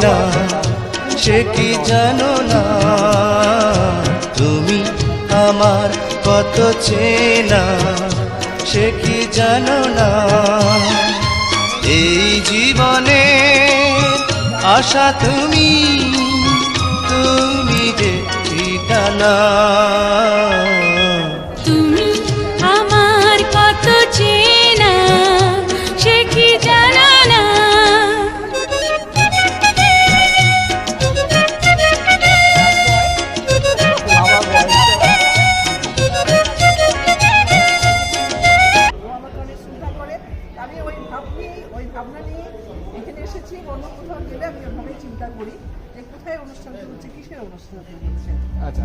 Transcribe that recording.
না সে কি জানো না, তুমি আমার কত চেনা সে কি জানো না। এই জীবনে আশা তুমি, তুমি যে ঠিকানা। তুমি আমার কত চেনা সে কি জানো না। আমি ওই ভাবনা নিয়ে এখানে এসেছি। অন্য কোথাও গেলে আমি ওইভাবেই চিন্তা করি যে কোথায় অনুষ্ঠানটা হচ্ছে, কিসের অনুষ্ঠান হচ্ছে। আচ্ছা।